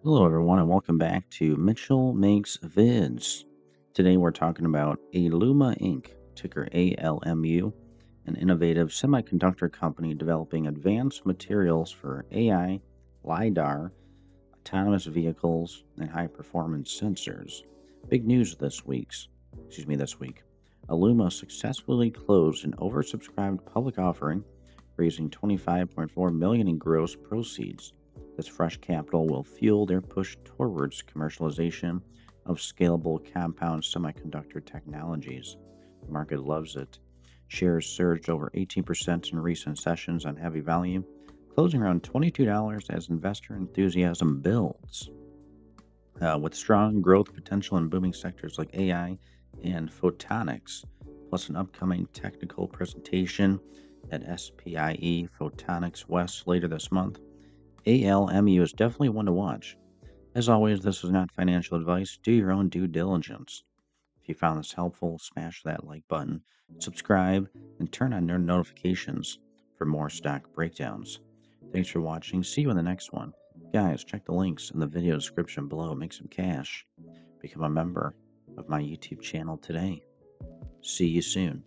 Hello, everyone, and welcome back to Mitchell Makes Vids. Today, we're talking about Aeluma Inc., ticker ALMU, an innovative semiconductor company developing advanced materials for AI, LiDAR, autonomous vehicles, and high-performance sensors. Big news this week. Aeluma successfully closed an oversubscribed public offering, raising 25.4 million in gross proceeds. This fresh capital will fuel their push towards commercialization of scalable compound semiconductor technologies. The market loves it. Shares surged over 18% in recent sessions on heavy volume, closing around $22 as investor enthusiasm builds. With strong growth potential in booming sectors like AI and photonics, plus an upcoming technical presentation at SPIE Photonics West later this month, ALMU is definitely one to watch. As always, this is not financial advice. Do your own due diligence. If you found this helpful, smash that like button, subscribe, and turn on notifications for more stock breakdowns. Thanks for watching. See you in the next one. Guys, check the links in the video description below. Make some cash. Become a member of my YouTube channel today. See you soon.